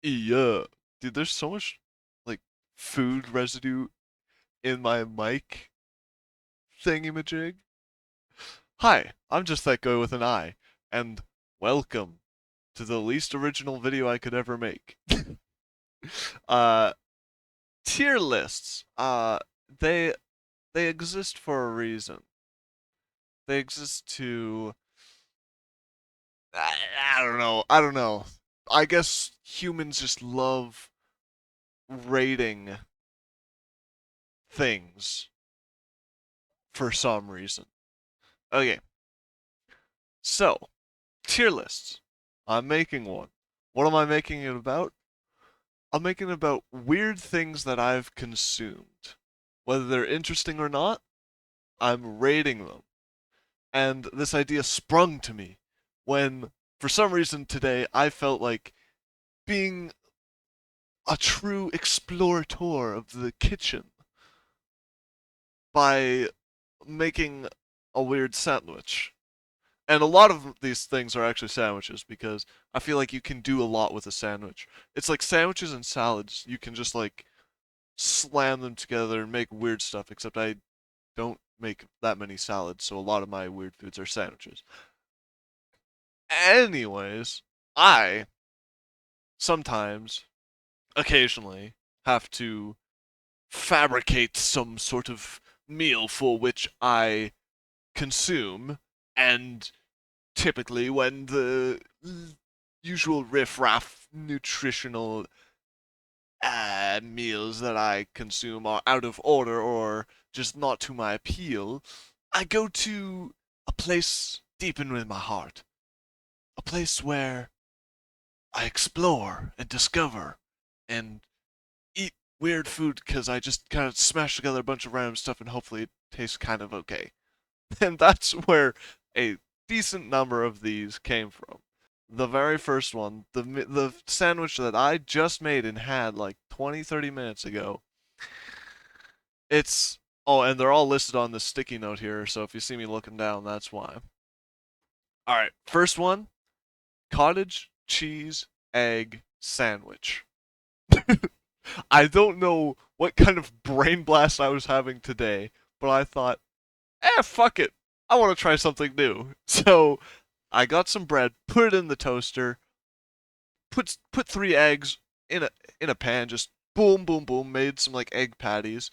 Yeah. Dude, there's so much like food residue in my mic thingy-majig. Hi, I'm just that guy with an eye, and welcome to the least original video I could ever make. uh Tier lists. They they exist for a reason. They exist to I don't know. I don't know. I guess humans just love rating things for some reason. Okay, so tier lists. I'm making one. What am I making it about? I'm making it about weird things that I've consumed. Whether they're interesting or not, I'm rating them. And this idea sprung to me when, for some reason today, I felt like being a true explorator of the kitchen by making a weird sandwich. And a lot of these things are actually sandwiches because I feel like you can do a lot with a sandwich. It's like sandwiches and salads. You can just like slam them together and make weird stuff, except I don't make that many salads, so a lot of my weird foods are sandwiches. Anyways, I sometimes, occasionally, have to fabricate some sort of meal for which I consume, and typically when the usual riff-raff nutritional meals that I consume are out of order or just not to my appeal, I go to a place deep in my heart, a place where I explore and discover and eat weird food because I just kind of smash together a bunch of random stuff and hopefully it tastes kind of okay. And that's where a decent number of these came from. The very first one, the sandwich that I just made and had like 20, 30 minutes ago. It's oh, and they're all listed on the sticky note here, so if you see me looking down, that's why. All right, first one, cottage cheese egg sandwich. I don't know what kind of brain blast I was having today, but I thought, fuck it. I want to try something new. So I got some bread, put it in the toaster, put three eggs in a pan, just boom, boom, boom, made some like egg patties.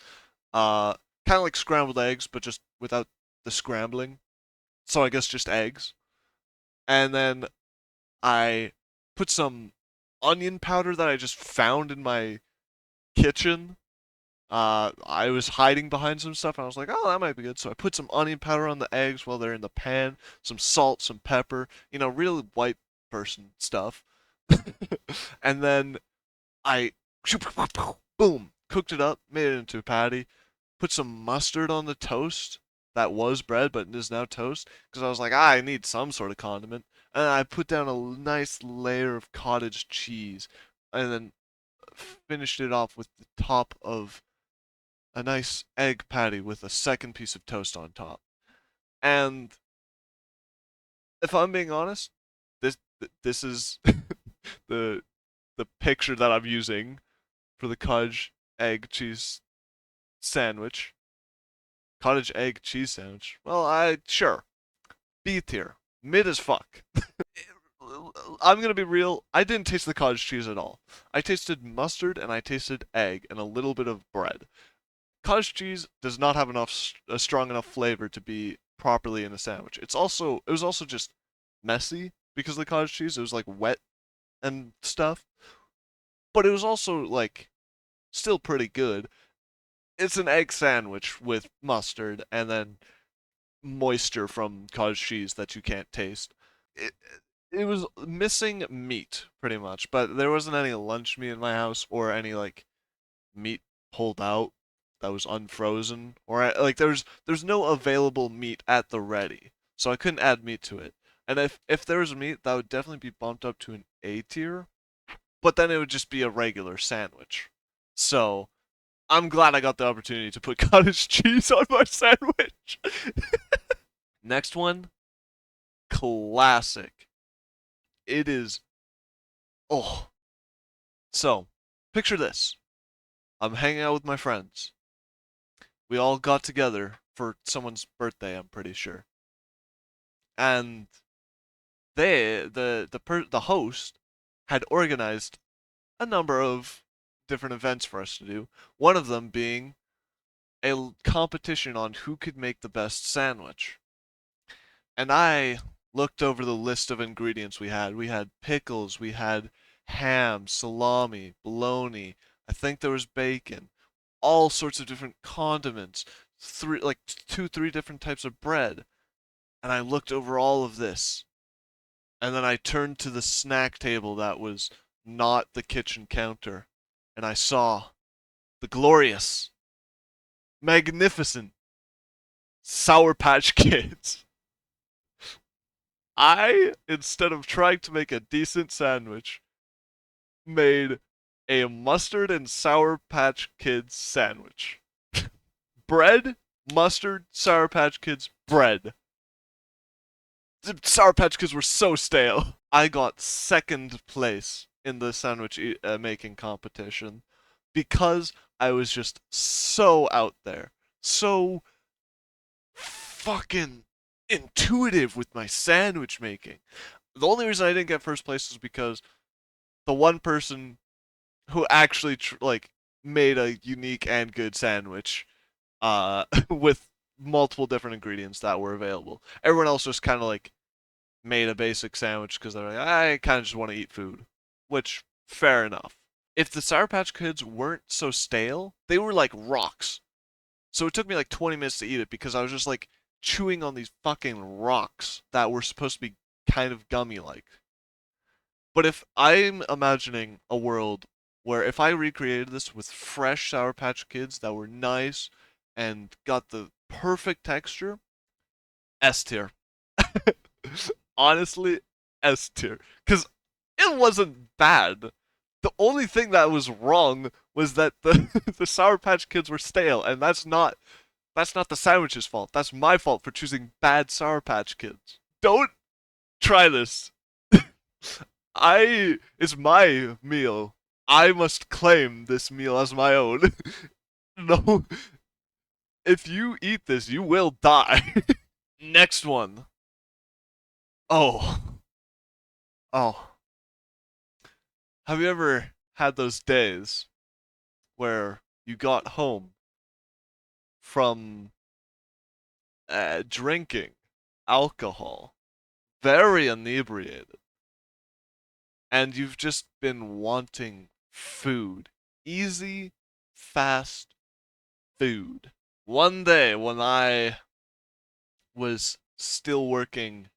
Uh, kind of like scrambled eggs, but just without the scrambling. So I guess just eggs. And then I put some onion powder that I just found in my kitchen. I was hiding behind some stuff, and I was like, "Oh, that might be good." So I put some onion powder on the eggs while they're in the pan, some salt, some pepper, real white person stuff. And then I boom, cooked it up, made it into a patty, put some mustard on the toast that was bread but is now toast because I was like, I need some sort of condiment. And I put down a nice layer of cottage cheese and then finished it off with the top of a nice egg patty with a second piece of toast on top. And if I'm being honest, this is the the picture that I'm using for the cottage egg cheese sandwich. Cottage egg cheese sandwich. Well, I sure B tier, mid as fuck. I'm gonna be real. I didn't taste the cottage cheese at all. I tasted mustard and I tasted egg and a little bit of bread. Cottage cheese does not have a strong enough flavor to be properly in a sandwich. It was also just messy because of the cottage cheese. It was like wet and stuff, but it was also like still pretty good. It's an egg sandwich with mustard and then moisture from cottage cheese that you can't taste. It, it was missing meat pretty much, but there wasn't any lunch meat in my house or any like meat pulled out that was unfrozen or like there's no available meat at the ready. So I couldn't add meat to it. And if there was meat, that would definitely be bumped up to an A tier, but then it would just be a regular sandwich. So I'm glad I got the opportunity to put cottage cheese on my sandwich. Next one, classic. It is oh So, picture this. I'm hanging out with my friends. We all got together for someone's birthday, I'm pretty sure. And the host had organized a number of different events for us to do. One of them being a competition on who could make the best sandwich. And I looked over the list of ingredients we had. We had pickles, we had ham, salami, bologna. I think there was bacon, all sorts of different condiments, like two, three different types of bread. And I looked over all of this. And then I turned to the snack table that was not the kitchen counter. And I saw the glorious, magnificent Sour Patch Kids. Instead of trying to make a decent sandwich, made a mustard and Sour Patch Kids sandwich. Bread, mustard, Sour Patch Kids, bread. The Sour Patch Kids were so stale. I got second place in the sandwich making competition because I was just so out there, so fucking intuitive with my sandwich making. The only reason I didn't get first place was because the one person who actually like made a unique and good sandwich with multiple different ingredients that were available. Everyone else just kind of like made a basic sandwich because they're like, I kind of just want to eat food, which fair enough. If the Sour Patch Kids weren't so stale, they were like rocks. So it took me like 20 minutes to eat it because I was just like chewing on these fucking rocks that were supposed to be kind of gummy like. But if I'm imagining a world where if I recreated this with fresh Sour Patch Kids that were nice and got the perfect texture, S tier. Honestly, S tier. Because it wasn't bad. The only thing that was wrong was that the the Sour Patch Kids were stale, and that's not the sandwich's fault. That's my fault for choosing bad Sour Patch Kids. Don't try this. It's my meal. I must claim this meal as my own. No, if you eat this, you will die. Next one. Oh, oh. Have you ever had those days where you got home from drinking alcohol, very inebriated, and you've just been wanting food? Easy, fast food. One day when I was still working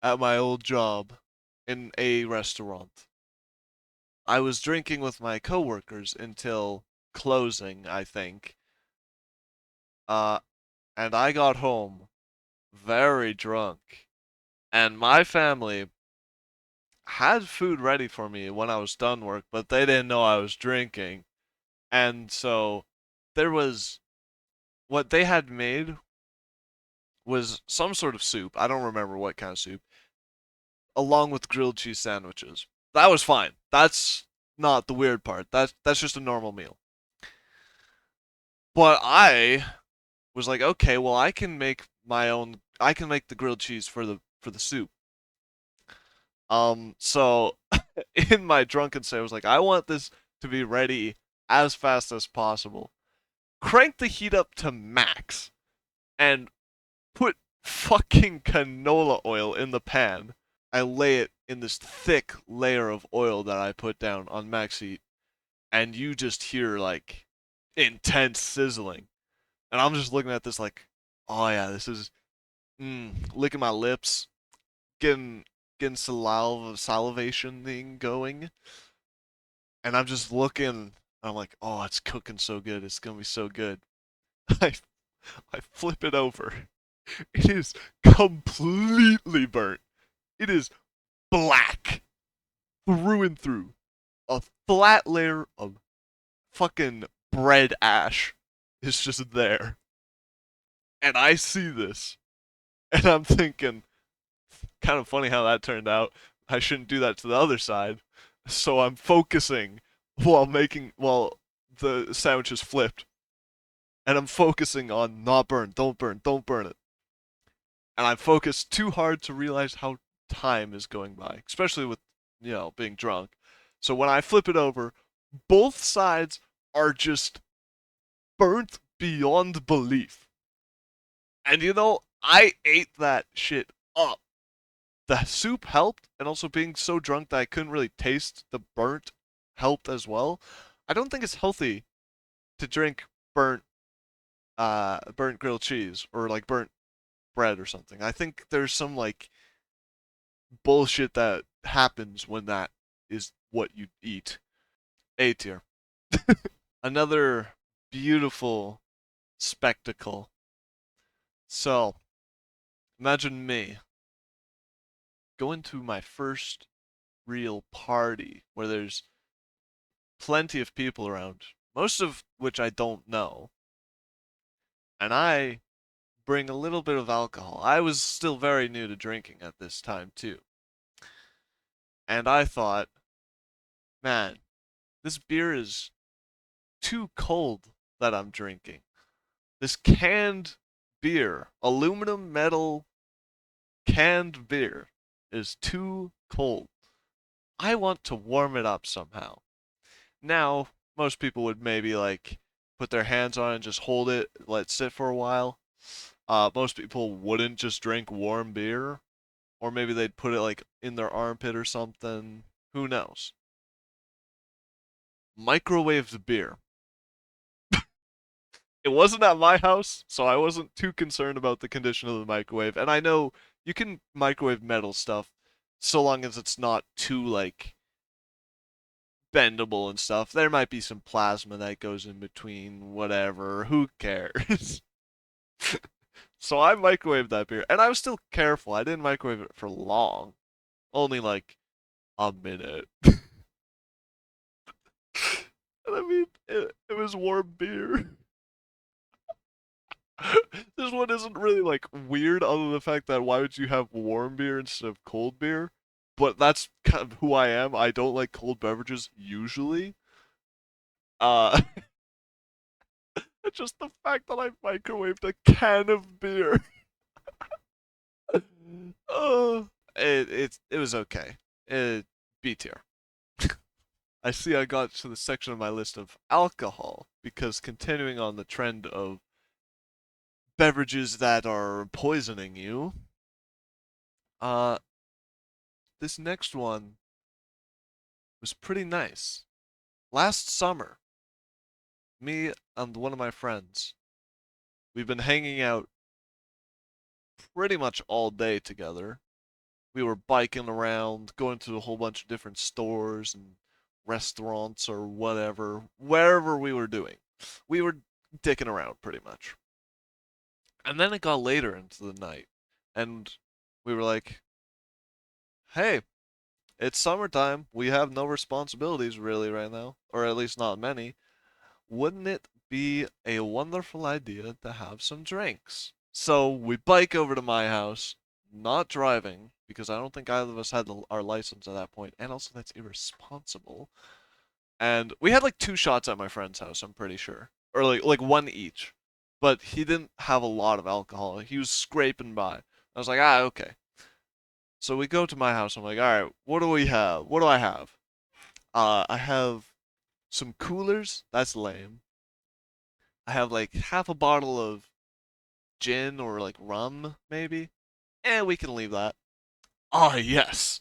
at my old job in a restaurant, I was drinking with my coworkers until closing, I think. Uh, and I got home very drunk, and my family had food ready for me when I was done work, but they didn't know I was drinking. And so there was what they had made was some sort of soup. I don't remember what kind of soup, along with grilled cheese sandwiches. That was fine. That's not the weird part. That's just a normal meal. But I was like, okay, well, I can make my own. I can make the grilled cheese for the soup. So in my drunken state, I was like, I want this to be ready as fast as possible. Crank the heat up to max and put fucking canola oil in the pan. I lay it in this thick layer of oil that I put down on max heat, and you just hear like intense sizzling. And I'm just looking at this like, oh yeah, this is licking my lips, getting salivation thing going, and I'm just looking. And I'm like, oh, it's cooking so good. It's gonna be so good. I I flip it over. It is completely burnt. It is black through and through. A flat layer of fucking bread ash is just there. And I see this, and I'm thinking, kind of funny how that turned out. I shouldn't do that to the other side. So I'm focusing while the sandwich is flipped, and I'm focusing on not burn, don't burn, don't burn it, and I'm focused too hard to realize how time is going by, especially with being drunk. So when I flip it over, both sides are just burnt beyond belief. And I ate that shit up. The soup helped, and also being so drunk that I couldn't really taste the burnt helped as well. I don't think it's healthy to drink burnt burnt grilled cheese or like burnt bread or something. I think there's some like bullshit that happens when that is what you eat. A tier. Another beautiful spectacle. So, imagine me going to my first real party where there's plenty of people around, most of which I don't know, and I bring a little bit of alcohol. I was still very new to drinking at this time, too. And I thought, man, this beer is too cold that I'm drinking. This canned beer, aluminum metal canned beer, is too cold. I want to warm it up somehow. Now, most people would maybe like put their hands on it and just hold it, let it sit for a while. Most people wouldn't just drink warm beer, or maybe they'd put it like in their armpit or something. Who knows? Microwaved beer. It wasn't at my house, so I wasn't too concerned about the condition of the microwave. And I know you can microwave metal stuff so long as it's not too like bendable and stuff. There might be some plasma that goes in between, whatever. Who cares? So I microwaved that beer, and I was still careful. I didn't microwave it for long, only like a minute. And I mean, it was warm beer. This one isn't really like weird, other than the fact that why would you have warm beer instead of cold beer? But that's kind of who I am. I don't like cold beverages usually. Uh, just the fact that I microwaved a can of beer. Oh, it was okay. B tier. I see I got to the section of my list of alcohol because continuing on the trend of beverages that are poisoning you, uh, this next one was pretty nice. Last summer, me and one of my friends, we've been hanging out pretty much all day together. We were biking around, going to a whole bunch of different stores and restaurants or whatever, wherever we were doing. We were dicking around pretty much. And then it got later into the night, and we were like, hey, it's summertime. We have no responsibilities really right now, or at least not many. Wouldn't it be a wonderful idea to have some drinks? So we bike over to my house, not driving, because I don't think either of us had our license at that point, and also that's irresponsible. And we had like two shots at my friend's house, I'm pretty sure, or like one each. But he didn't have a lot of alcohol. He was scraping by. I was like, okay. So we go to my house. I'm like, all right, what do we have? What do I have? I have some coolers. That's lame. I have like half a bottle of gin or like rum, maybe. We can leave that. Ah, yes.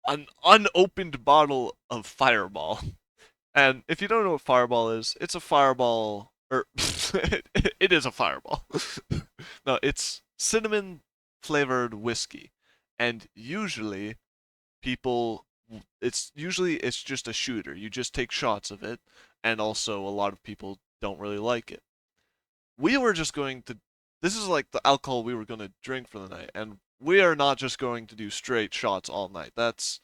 An unopened bottle of Fireball. And if you don't know what Fireball is, it's a Fireball, or it is a Fireball. No, it's cinnamon flavored whiskey. And people, it's just a shooter. You just take shots of it, and also a lot of people don't really like it. We were just going to, this is like the alcohol we were going to drink for the night, and we are not just going to do straight shots all night. That's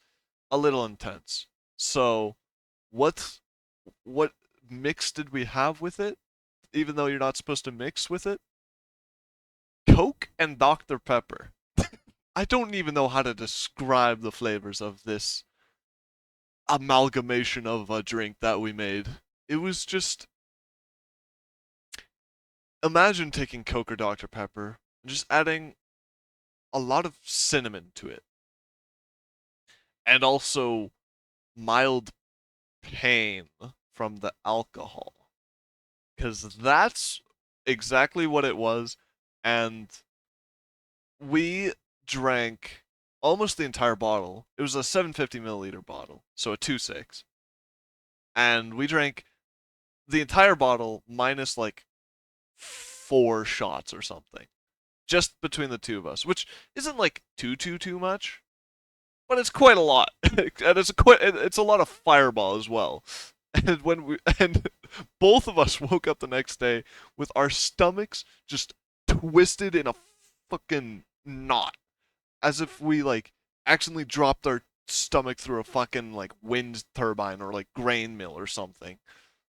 a little intense. So, what what mix did we have with it? Even though you're not supposed to mix with it, Coke and Dr. Pepper. I don't even know how to describe the flavors of this. amalgamation of a drink that we made. It was just imagine taking Coke or Dr. Pepper and just adding a lot of cinnamon to it and also mild pain from the alcohol. Because that's exactly what it was. And we drank almost the entire bottle. It was a 750 milliliter bottle, so a 2.6. And we drank the entire bottle minus like 4 shots or something, just between the two of us, which isn't like too much, but it's quite a lot, and it's a lot of Fireball as well. And both of us woke up the next day with our stomachs just twisted in a fucking knot, as if we like accidentally dropped our stomach through a fucking like wind turbine or like grain mill or something.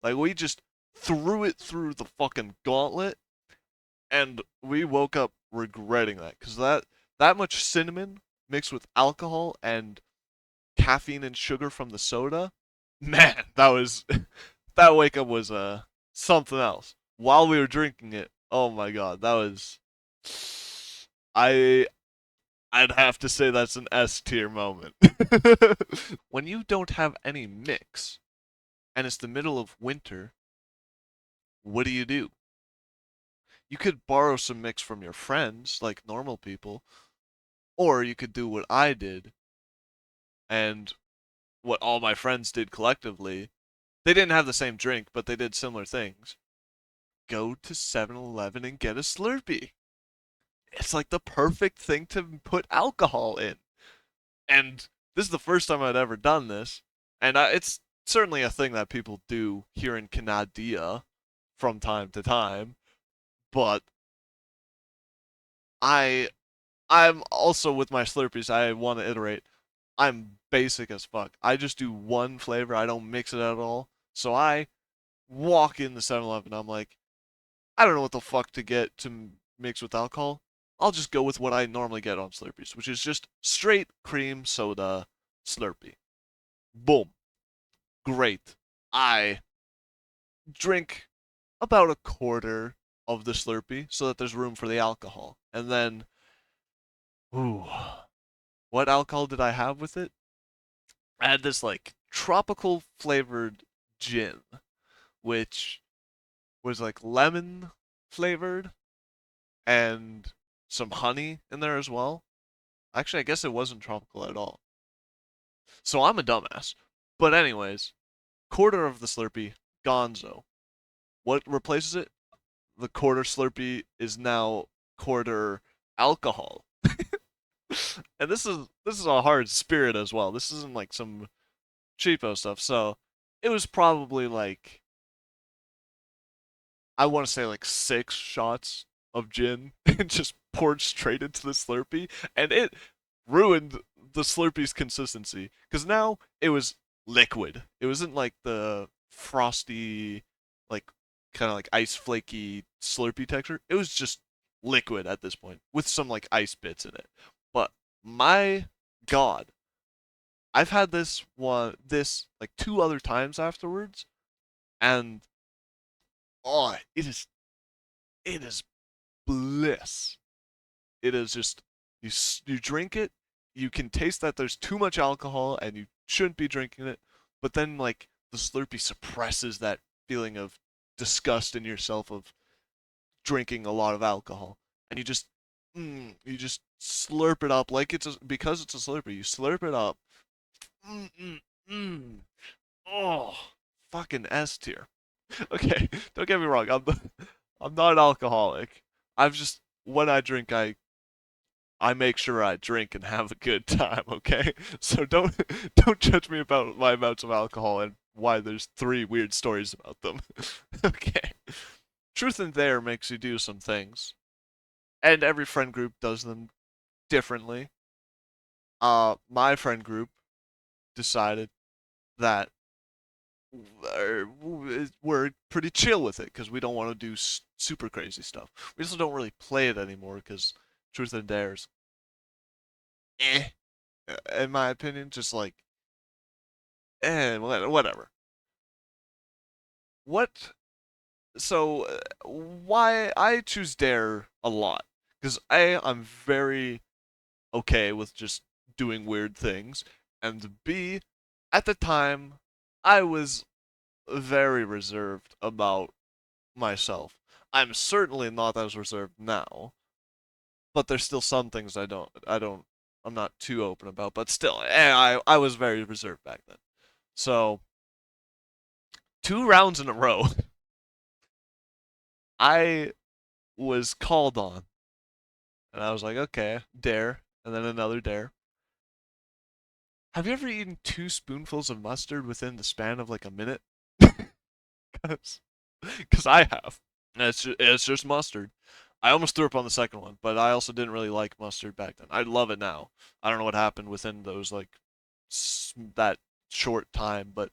Like we just threw it through the fucking gauntlet, and we woke up regretting that because that much cinnamon mixed with alcohol and caffeine and sugar from the soda, man, that was that wake up was something else. While we were drinking it, oh my god, that was I I'd have to say that's an S tier moment. When you don't have any mix and it's the middle of winter, what do? You could borrow some mix from your friends, like normal people, or you could do what I did and what all my friends did collectively. They didn't have the same drink, but they did similar things. Go to 7-Eleven and get a Slurpee. It's like the perfect thing to put alcohol in. And this is the first time I'd ever done this. And it's certainly a thing that people do here in Canada from time to time. But I I'm also with my Slurpees, I want to iterate. I'm basic as fuck. I just do one flavor. I don't mix it at all. So I walk in the 7-Eleven. I'm like, I don't know what the fuck to get to mix with alcohol. I'll just go with what I normally get on Slurpees, which is just straight cream soda Slurpee. Boom. Great. I drink about a quarter of the Slurpee so that there's room for the alcohol. And then, ooh, what alcohol did I have with it? I had this like tropical flavored gin, which was like lemon flavored and some honey in there as well. Actually, I guess it wasn't tropical at all. So I'm a dumbass. But anyways, quarter of the Slurpee, Gonzo. What replaces it? The quarter Slurpee is now quarter alcohol. And this is a hard spirit as well. This isn't like some cheapo stuff. So it was probably like I want to say like 6 shots of gin and just poured straight into the Slurpee, and it ruined the Slurpee's consistency because now it was liquid. It wasn't like the frosty, like kind of like ice flaky Slurpee texture. It was just liquid at this point with some like ice bits in it. But my God, I've had this like 2 other times afterwards, and oh, it is bliss. It is just you drink it, you can taste that there's too much alcohol and you shouldn't be drinking it, but then like the Slurpee suppresses that feeling of disgust in yourself of drinking a lot of alcohol, and you just slurp it up like because it's a Slurpee. You slurp it up. Mm mm mm. Oh, fucking S tier. Okay, don't get me wrong. I'm not an alcoholic. I've just when I drink, I make sure I drink and have a good time. Okay, so don't judge me about my amounts of alcohol and why there's 3 weird stories about them. Okay, truth in there makes you do some things, and every friend group does them differently. My friend group decided that we're pretty chill with it because we don't want to do super crazy stuff. We also don't really play it anymore because Truth and Dare's in my opinion, just like And whatever. What? So why I choose dare a lot? Because I'm very okay with just doing weird things, and B, at the time, I was very reserved about myself. I'm certainly not as reserved now, but there's still some things I'm not too open about. But still, I was very reserved back then. So 2 rounds in a row, I was called on, and I was like, okay, dare, and then another dare. Have you ever eaten 2 spoonfuls of mustard within the span of like a minute? Because I have. It's just mustard. I almost threw up on the second one, but I also didn't really like mustard back then. I love it now. I don't know what happened within those like that short time, but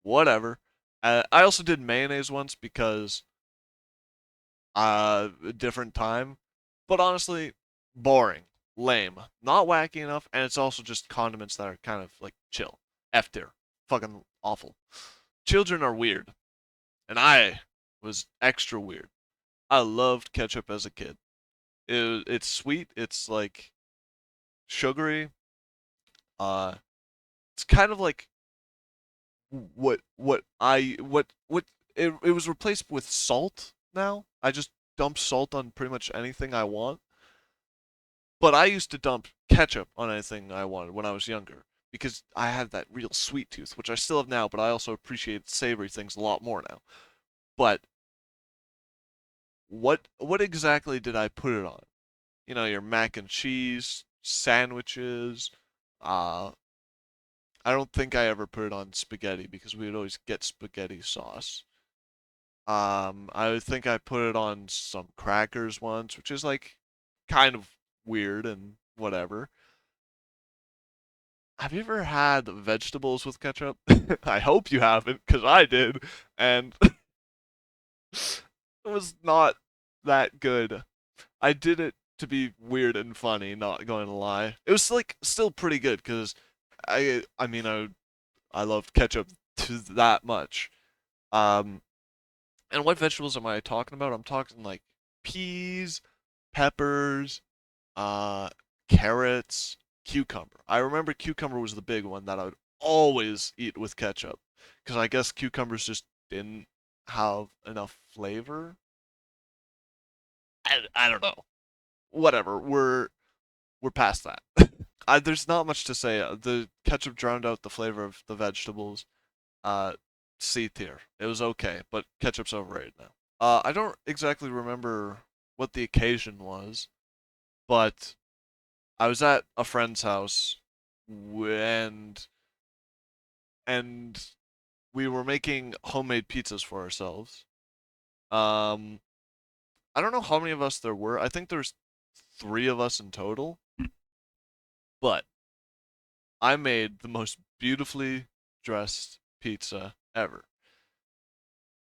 whatever. I also did mayonnaise once because a different time, but honestly, boring, lame, not wacky enough, and it's also just condiments that are kind of like chill, F tier, fucking awful. Children are weird, and I was extra weird. I loved ketchup as a kid. It's sweet. It's like sugary. Uh, it's kind of like what it was replaced with salt now. I just dump salt on pretty much anything I want. But I used to dump ketchup on anything I wanted when I was younger because I had that real sweet tooth, which I still have now, but I also appreciate savory things a lot more now. But what exactly did I put it on? You know, your mac and cheese sandwiches. Uh, I don't think I ever put it on spaghetti because we would always get spaghetti sauce. I think I put it on some crackers once, which is like kind of weird and whatever. Have you ever had vegetables with ketchup? I hope you haven't, because I did, and it was not that good. I did it to be weird and funny, not going to lie. It was like still pretty good because I mean I loved ketchup to that much. Um, and what vegetables am I talking about? I'm talking like peas, peppers, uh, carrots, cucumber. I remember cucumber was the big one that I would always eat with ketchup because I guess cucumbers just didn't have enough flavor. I don't know. Whatever. We're past that. There's not much to say. The ketchup drowned out the flavor of the vegetables. Uh, C tier. It was okay, but ketchup's overrated now. I don't exactly remember what the occasion was, but I was at a friend's house and and we were making homemade pizzas for ourselves. Um, I don't know how many of us there were. I think there's 3 of us in total, but I made the most beautifully dressed pizza ever.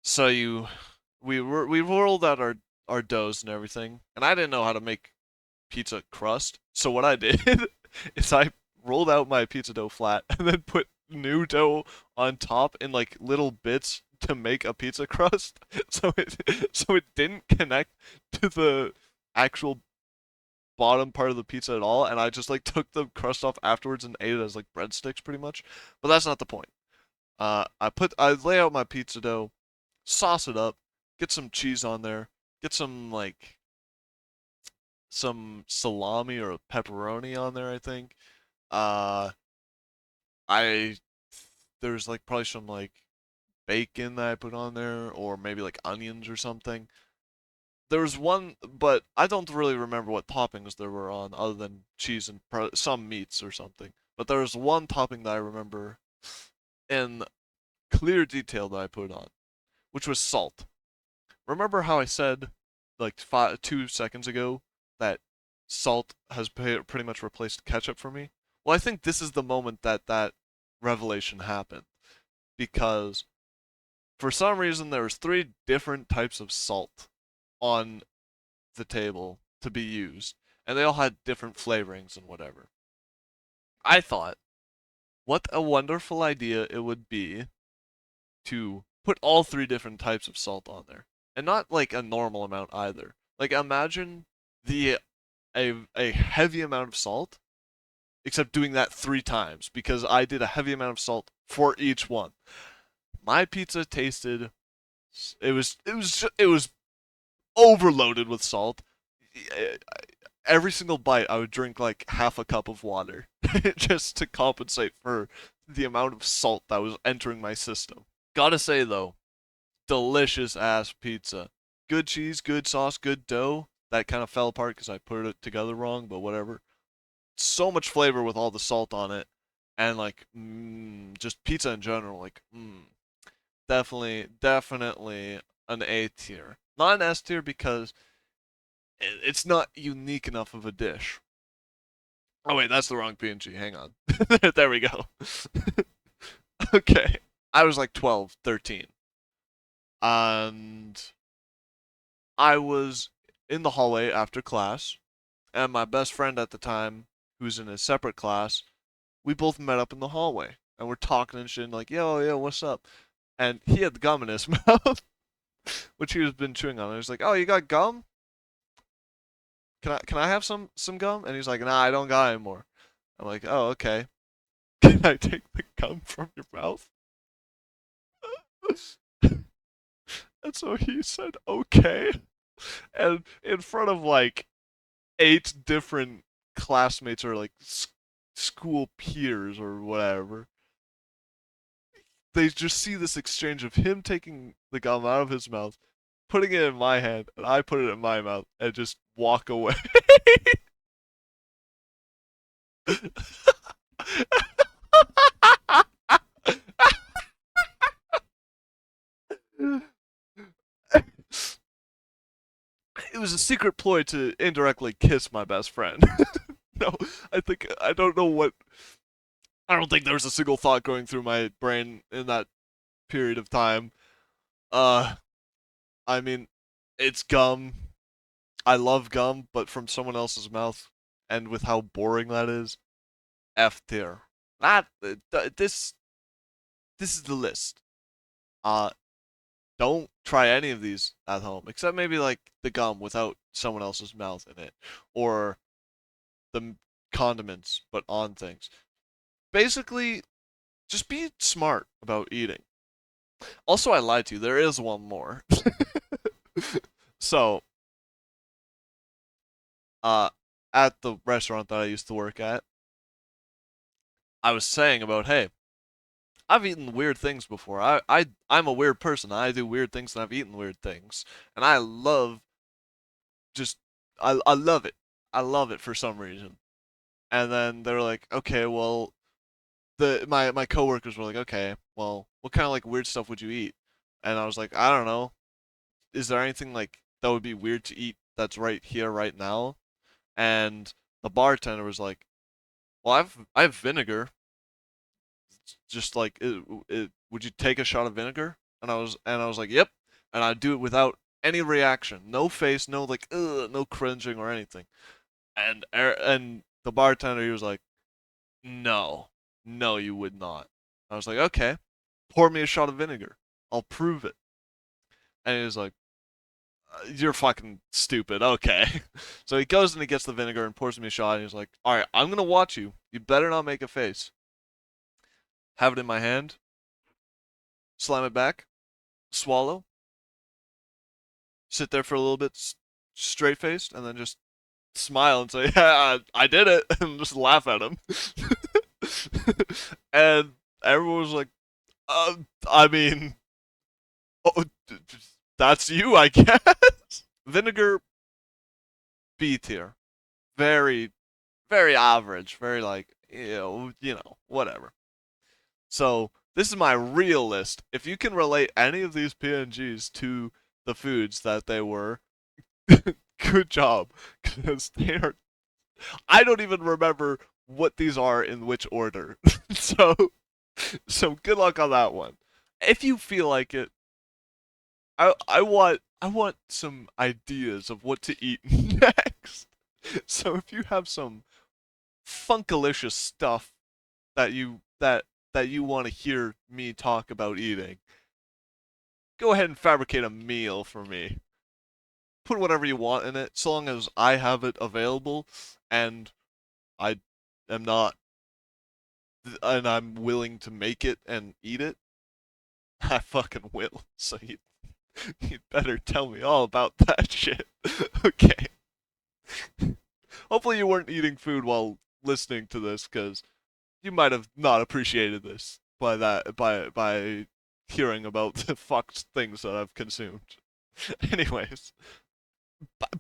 So we rolled out our doughs and everything, and I didn't know how to make pizza crust. So what I did is I rolled out my pizza dough flat and then put new dough on top in like little bits to make a pizza crust. So it didn't connect to the actual bottom part of the pizza at all, and I just like took the crust off afterwards and ate it as like breadsticks pretty much. But that's not the point. I lay out my pizza dough, sauce it up, get some cheese on there, get some like some salami or pepperoni on there, I think. Uh, I there's like probably some like bacon that I put on there, or maybe like onions or something. There was one, but I don't really remember what toppings there were on, other than cheese and some meats or something. But there was one topping that I remember in clear detail that I put on, which was salt. Remember how I said like 2 seconds ago that salt has pretty much replaced ketchup for me? Well, I think this is the moment that that revelation happened because for some reason there was 3 different types of salt on the table to be used, and they all had different flavorings and whatever. I thought what a wonderful idea it would be to put all three different types of salt on there. And not like a normal amount either. Like imagine the a heavy amount of salt, except doing that 3 times because I did a heavy amount of salt for each one. My pizza tasted it was overloaded with salt. Every single bite I would drink like half a cup of water just to compensate for the amount of salt that was entering my system. Gotta say though, delicious ass pizza. Good cheese, good sauce, good dough. That kind of fell apart because I put it together wrong, but whatever. So much flavor with all the salt on it, and like just pizza in general. Like definitely an A tier. Not an S tier because it's not unique enough of a dish. Oh wait, that's the wrong PNG. Hang on. There we go. Okay. I was like 12, 13. And I was in the hallway after class, and my best friend at the time, who's in a separate class, we both met up in the hallway, and we're talking and shit, and like, yo, what's up? And he had gum in his mouth, which he was been chewing on. And he was like, oh, you got gum? Can I have some gum? And he's like, nah, I don't got any more. I'm like, oh, okay. Can I take the gum from your mouth? And so he said, okay. And in front of like 8 different classmates or like school peers or whatever, they just see this exchange of him taking the gum out of his mouth, putting it in my hand, and I put it in my mouth and just walk away. It was a secret ploy to indirectly kiss my best friend. No, I don't know what. I don't think there was a single thought going through my brain in that period of time. Uh, I mean, it's gum. I love gum, but from someone else's mouth, and with how boring that is, F tier. That this is the list. Uh, don't try any of these at home, except maybe like the gum without someone else's mouth in it, or the condiments but on things. Basically, just be smart about eating. Also, I lied to you. There is one more. So, uh, at the restaurant that I used to work at, I was saying about, hey, I've eaten weird things before. I'm a weird person. I do weird things and I've eaten weird things. And I love just I love it. I love it for some reason. And then they were like, okay, well, my coworkers were like, okay, well, what kind of like weird stuff would you eat? And I was like, I don't know. Is there anything like that would be weird to eat that's right here, right now? And the bartender was like, well, I have vinegar. Just like, would you take a shot of vinegar? And I was like, yep. And I'd do it without any reaction, no face, no like, ugh, no cringing or anything. And the bartender, he was like, no, no, you would not. I was like, okay, pour me a shot of vinegar. I'll prove it. And he was like, you're fucking stupid. Okay. So he goes and he gets the vinegar and pours me a shot. And he's like, all right, I'm gonna watch you. You better not make a face. Have it in my hand. Slam it back. Swallow. Sit there for a little bit, straight faced, and then just smile and say, "Yeah, I did it," and just laugh at him. And everyone was like, I mean, oh, that's you, I guess." Vinegar, B tier. Very, very average. Very like, whatever. So this is my real list. If you can relate any of these PNGs to the foods that they were, good job, because they are. I don't even remember what these are in which order. so, so good luck on that one. If you feel like it, I want some ideas of what to eat next. So if you have some funkalicious stuff that you that you want to hear me talk about eating, go ahead and fabricate a meal for me. Put whatever you want in it, so long as I have it available and I am not and I'm willing to make it and eat it. I fucking will. So you better tell me all about that shit. Okay. Hopefully you weren't eating food while listening to this, because you might have not appreciated this by hearing about the fucked things that I've consumed. Anyways,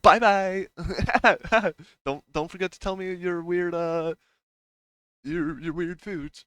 bye bye. Don't forget to tell me your weird your weird foods.